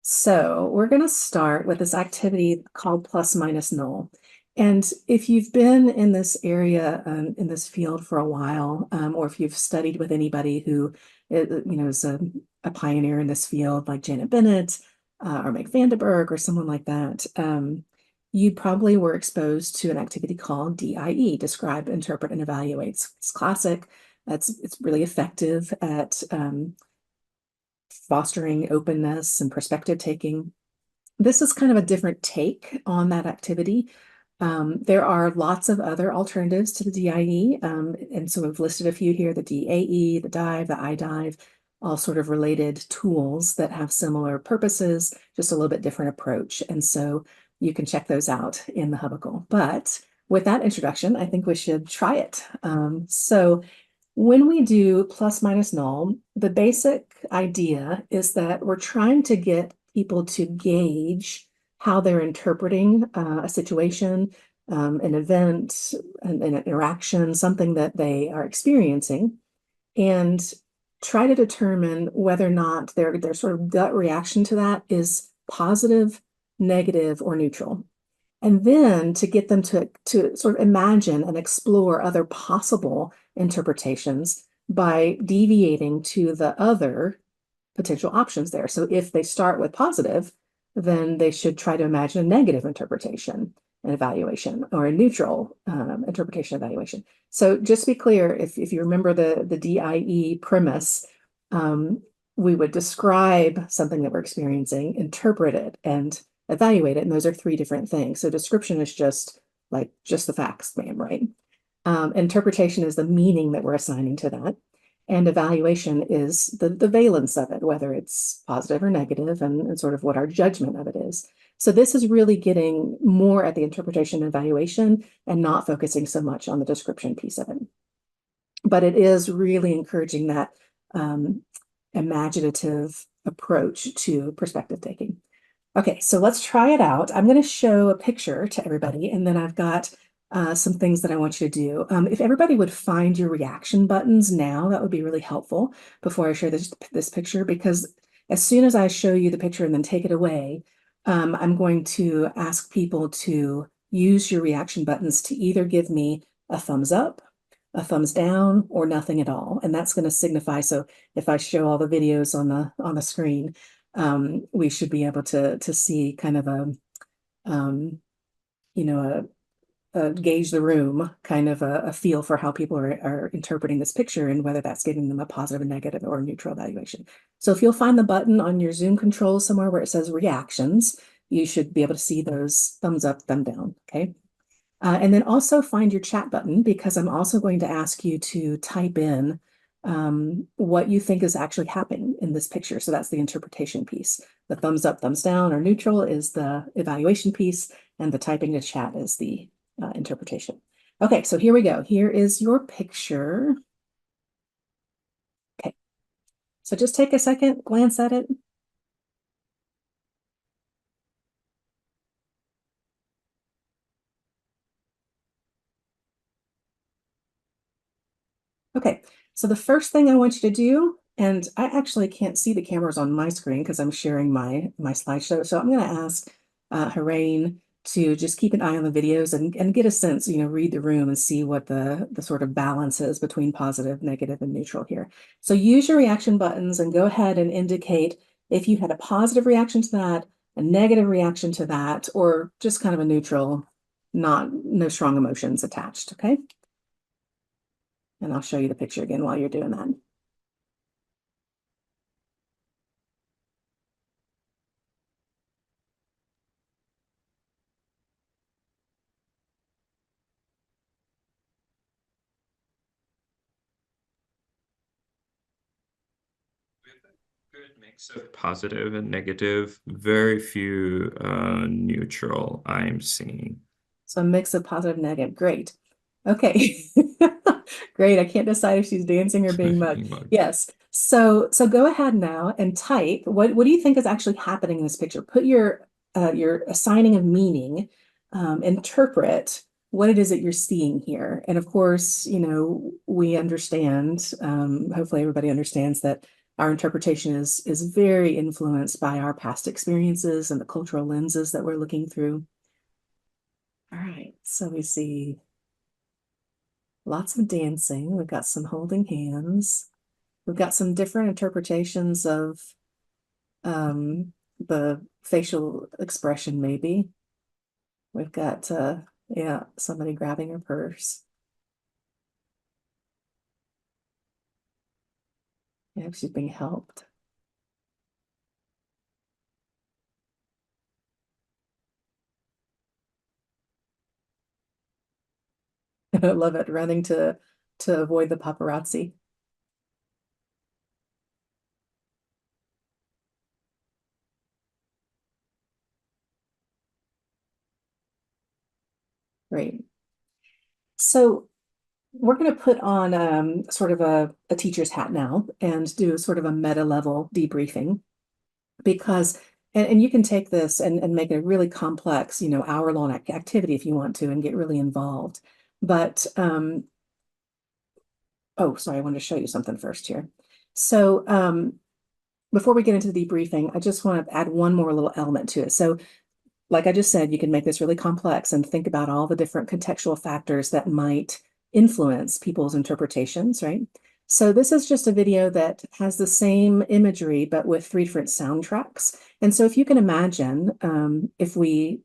So we're going to start with this activity called plus minus null. And if you've been in this area, in this field for a while, or if you've studied with anybody who is a pioneer in this field, like Janet Bennett or Meg Vandenberg or someone like that, you probably were exposed to an activity called DIE, Describe, Interpret, and Evaluate. It's classic. It's really effective at fostering openness and perspective taking. This is kind of a different take on that activity. There are lots of other alternatives to the DIE, and so we've listed a few here, the DAE, the DIVE, the iDive, all sort of related tools that have similar purposes, just a little bit different approach. And so you can check those out in the HubICL. But with that introduction, I think we should try it. So when we do plus minus null, the basic idea is that we're trying to get people to gauge how they're interpreting a situation, an event, an interaction, something that they are experiencing, and try to determine whether or not their sort of gut reaction to that is positive, negative, or neutral. And then to get them to sort of imagine and explore other possible interpretations by deviating to the other potential options there. So if they start with positive, then they should try to imagine a negative interpretation and evaluation, or a neutral interpretation evaluation. So just to be clear, if you remember the DIE premise, we would describe something that we're experiencing, interpret it, and evaluate it. And those are three different things. So description is just the facts, ma'am, right? Interpretation is the meaning that we're assigning to that. And evaluation is the valence of it, whether it's positive or negative, and sort of what our judgment of it is. So this is really getting more at the interpretation and evaluation and not focusing so much on the description piece of it. But it is really encouraging that imaginative approach to perspective taking. Okay, so let's try it out. I'm going to show a picture to everybody, and then I've got some things that I want you to do. If everybody would find your reaction buttons now, that would be really helpful before I share this picture, because as soon as I show you the picture and then take it away, I'm going to ask people to use your reaction buttons to either give me a thumbs up, a thumbs down, or nothing at all. And that's going to signify, so if I show all the videos on the screen, we should be able to see kind of a gauge the room, kind of a feel for how people are interpreting this picture and whether that's giving them a positive, negative, or neutral evaluation. So if you'll find the button on your Zoom controls somewhere where it says reactions, you should be able to see those thumbs up, thumb down, okay? And then also find your chat button, because I'm also going to ask you to type in what you think is actually happening in this picture. So that's the interpretation piece. The thumbs up, thumbs down, or neutral is the evaluation piece, and the typing to chat is the interpretation. Okay, so here we go. Here is your picture. Okay, so just take a second, glance at it. Okay, so the first thing I want you to do, and I actually can't see the cameras on my screen because I'm sharing my slideshow, so I'm going to ask Harain to just keep an eye on the videos and get a sense, read the room and see what the sort of balance is between positive, negative, and neutral here. So use your reaction buttons and go ahead and indicate if you had a positive reaction to that, a negative reaction to that, or just kind of a neutral, no strong emotions attached, okay? And I'll show you the picture again while you're doing that. Good mix of positive and negative, very few neutral I'm seeing. So a mix of positive and negative. Great. Okay. Great. I can't decide if she's dancing or being mugged. Yes. So go ahead now and type. What do you think is actually happening in this picture? Put your assigning of meaning, interpret what it is that you're seeing here. And of course, we understand, hopefully everybody understands that our interpretation is very influenced by our past experiences and the cultural lenses that we're looking through. All right, so we see lots of dancing. We've got some holding hands. We've got some different interpretations of the facial expression, maybe. We've got, yeah, somebody grabbing her purse. Yeah, she's being helped. I love it, running to avoid the paparazzi. Great. So we're going to put on sort of a teacher's hat now and do sort of a meta level debriefing because, and you can take this and make it a really complex, hour-long activity if you want to and get really involved. But, oh, sorry, I wanted to show you something first here. So before we get into the debriefing, I just want to add one more little element to it. So like I just said, you can make this really complex and think about all the different contextual factors that might influence people's interpretations, right? So this is just a video that has the same imagery, but with 3 different soundtracks. And so if you can imagine, if we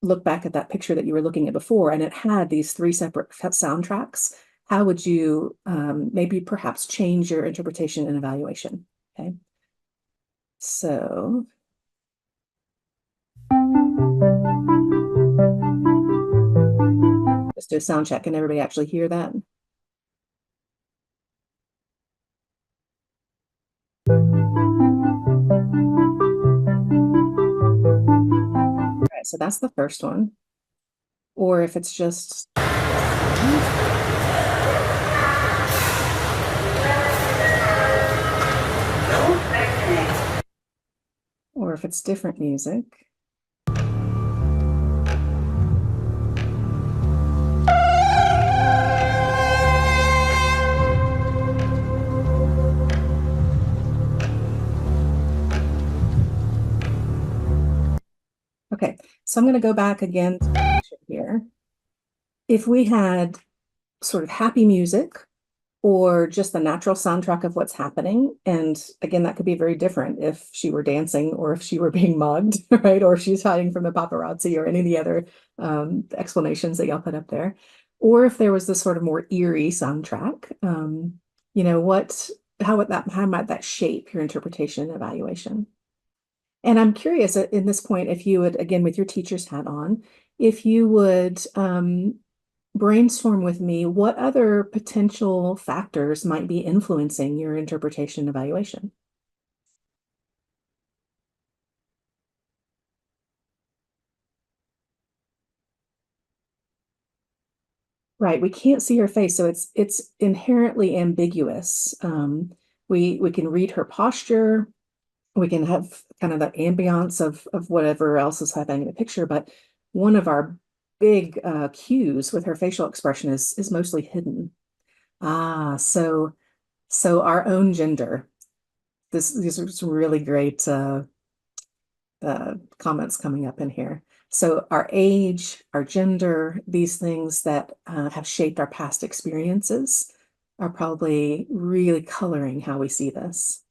look back at that picture that you were looking at before, and it had these 3 separate soundtracks, how would you maybe perhaps change your interpretation and evaluation? Okay. So let's do a sound check. Can everybody actually hear that? All right, so that's the first one. Or if it's just or if it's different music. Okay, so I'm going to go back again to the picture here. If we had sort of happy music or just the natural soundtrack of what's happening, and again, that could be very different if she were dancing or if she were being mugged, right? Or if she's hiding from the paparazzi or any of the other explanations that y'all put up there. Or if there was this sort of more eerie soundtrack, how might that shape your interpretation and evaluation? And I'm curious in this point, if you would, again, with your teacher's hat on, if you would brainstorm with me what other potential factors might be influencing your interpretation and evaluation. Right, we can't see her face, so it's inherently ambiguous. We can read her posture, we can have kind of the ambiance of whatever else is happening in the picture, but one of our big cues with her facial expression is mostly hidden. So our own gender. These are some really great comments coming up in here. So our age, our gender, these things that have shaped our past experiences are probably really coloring how we see this.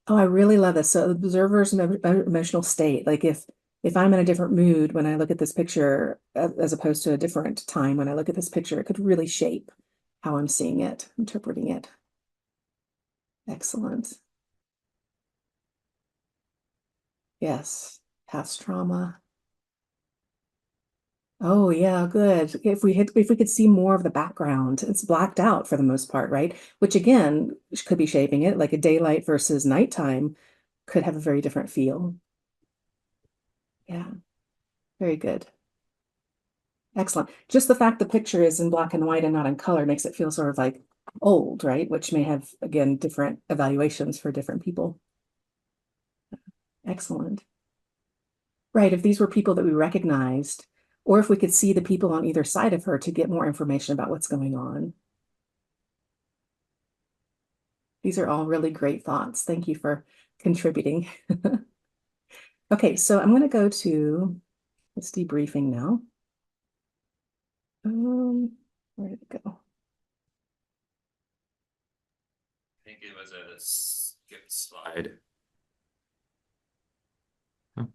Oh, I really love this. So observer's emotional state, like if I'm in a different mood when I look at this picture, as opposed to a different time when I look at this picture, it could really shape how I'm seeing it, interpreting it. Excellent. Yes, past trauma. Oh yeah, good. If we could see more of the background, it's blacked out for the most part, right? Which again could be shaping it, like a daylight versus nighttime could have a very different feel. Yeah, very good. Excellent. Just the fact the picture is in black and white and not in color makes it feel sort of like old, right? Which may have, again, different evaluations for different people. Excellent. Right, if these were people that we recognized, or if we could see the people on either side of her to get more information about what's going on. These are all really great thoughts. Thank you for contributing. Okay, so I'm going to go to this debriefing now. Where did it go? I think it was a skipped slide. Oh.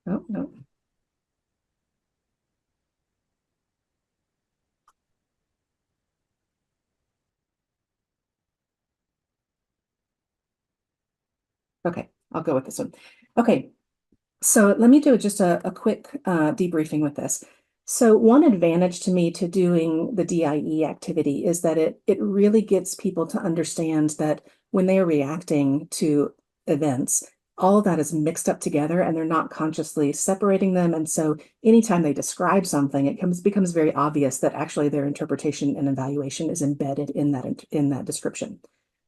Oh, no. Okay, I'll go with this one. Okay, so let me do just a quick debriefing with this. So one advantage to me to doing the DIE activity is that it really gets people to understand that when they are reacting to events, all of that is mixed up together and they're not consciously separating them. And so anytime they describe something, it becomes very obvious that actually their interpretation and evaluation is embedded in that description.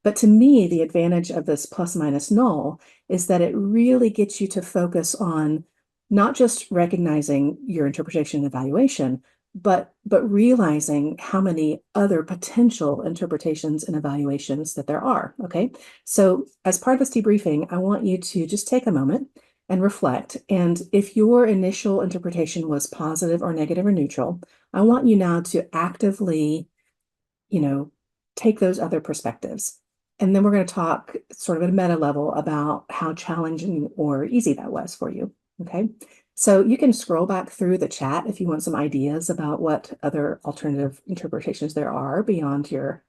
But to me, the advantage of this plus minus null is that it really gets you to focus on not just recognizing your interpretation and evaluation, but realizing how many other potential interpretations and evaluations that there are. Okay. So as part of this debriefing, I want you to just take a moment and reflect. And if your initial interpretation was positive or negative or neutral, I want you now to actively, take those other perspectives. And then we're going to talk sort of at a meta level about how challenging or easy that was for you. Okay. So you can scroll back through the chat if you want some ideas about what other alternative interpretations there are beyond your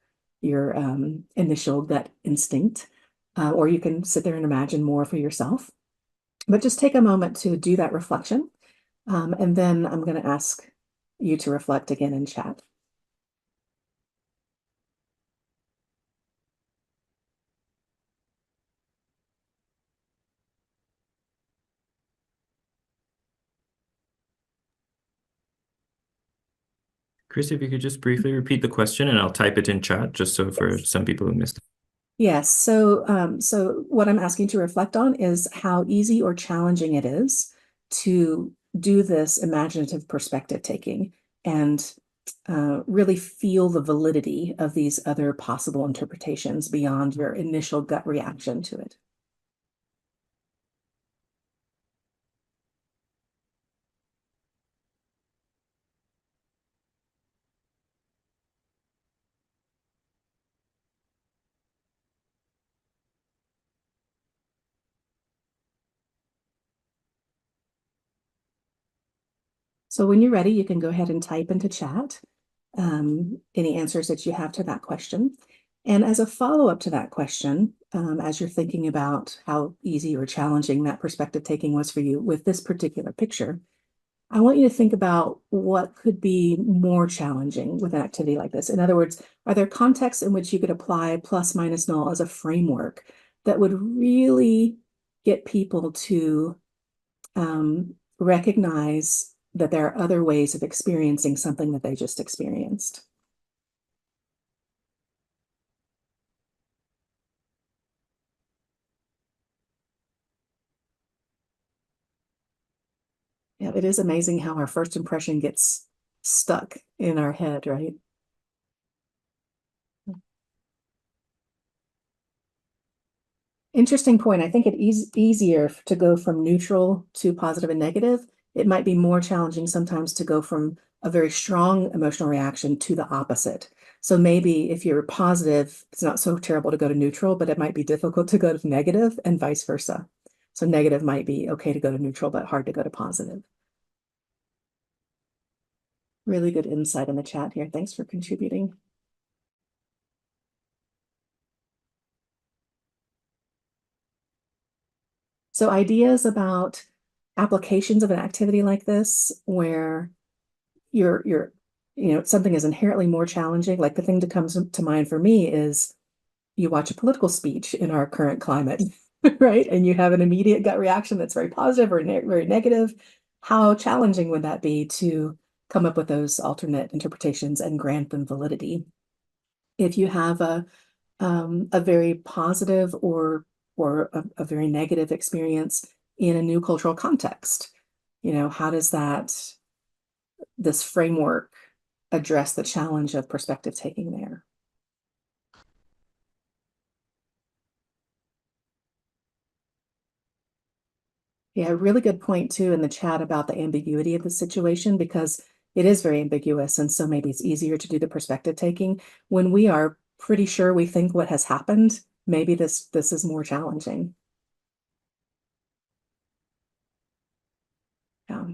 initial gut instinct, or you can sit there and imagine more for yourself. But just take a moment to do that reflection, and then I'm going to ask you to reflect again in chat. Chris, if you could just briefly repeat the question and I'll type it in chat just so for some people who missed it. Yes. So what I'm asking to reflect on is how easy or challenging it is to do this imaginative perspective taking and really feel the validity of these other possible interpretations beyond your initial gut reaction to it. So when you're ready, you can go ahead and type into chat any answers that you have to that question. And as a follow-up to that question, as you're thinking about how easy or challenging that perspective taking was for you with this particular picture, I want you to think about what could be more challenging with an activity like this. In other words, are there contexts in which you could apply plus minus null as a framework that would really get people to recognize that there are other ways of experiencing something that they just experienced? Yeah, it is amazing how our first impression gets stuck in our head, right? Interesting point. I think it is easier to go from neutral to positive and negative. It might be more challenging sometimes to go from a very strong emotional reaction to the opposite. So maybe if you're positive, it's not so terrible to go to neutral, but it might be difficult to go to negative and vice versa. So negative might be okay to go to neutral, but hard to go to positive. Really good insight in the chat here. Thanks for contributing. So ideas about applications of an activity like this where you're something is inherently more challenging. Like the thing that comes to mind for me is you watch a political speech in our current climate, right? And you have an immediate gut reaction that's very positive or very negative. How challenging would that be to come up with those alternate interpretations and grant them validity? If you have a very positive or a very negative experience in a new cultural context, how does this framework address the challenge of perspective taking there? Yeah, really good point too in the chat about the ambiguity of the situation because it is very ambiguous. And so maybe it's easier to do the perspective taking when we are pretty sure we think what has happened. Maybe this is more challenging. Yeah.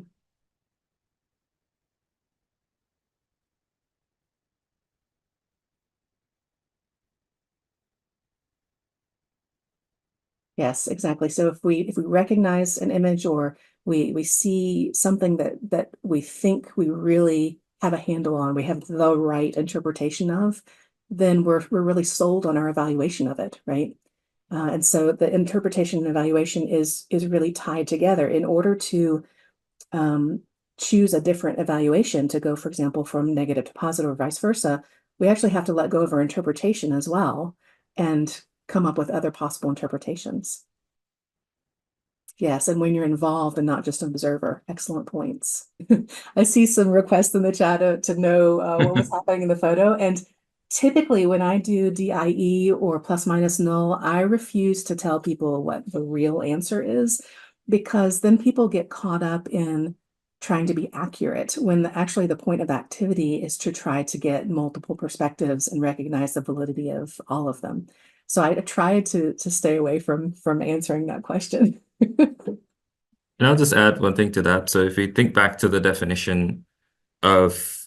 Yes, exactly. So if we recognize an image or we see something that we think we really have a handle on, we have the right interpretation of, then we're really sold on our evaluation of it, right? And so the interpretation and evaluation is really tied together in order to um, choose a different evaluation to go, for example, from negative to positive or vice versa. We actually have to let go of our interpretation as well and come up with other possible interpretations. Yes, and when you're involved and not just an observer. Excellent points. I see some requests in the chat to know what was happening in the photo. And typically when I do DIE or plus minus null, I refuse to tell people what the real answer is because then people get caught up in trying to be accurate when actually the point of activity is to try to get multiple perspectives and recognize the validity of all of them. So I try to stay away from answering that question. And I'll just add one thing to that. So if we think back to the definition of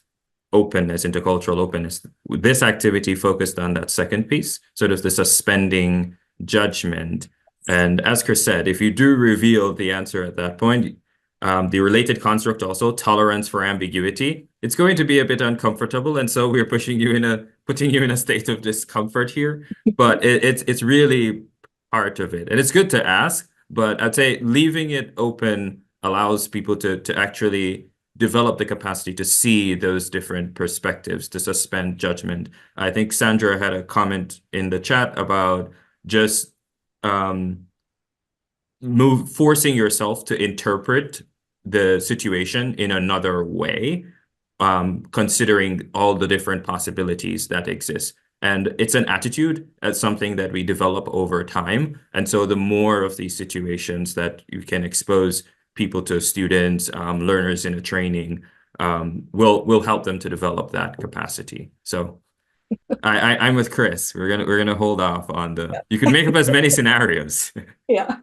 openness, intercultural openness, this activity focused on that second piece, sort of the suspending judgment. And as Chris said, if you do reveal the answer at that point, the related construct also, tolerance for ambiguity, it's going to be a bit uncomfortable. And so we're putting you in a state of discomfort here. But it's really part of it. And it's good to ask, but I'd say leaving it open allows people to actually develop the capacity to see those different perspectives, to suspend judgment. I think Sandra had a comment in the chat about just forcing yourself to interpret the situation in another way, considering all the different possibilities that exist. And it's an attitude, as something that we develop over time. And so the more of these situations that you can expose people to, students, learners in a training, will help them to develop that capacity. So I'm with Chris. We're gonna hold off on the. You can make up as many scenarios. Yeah.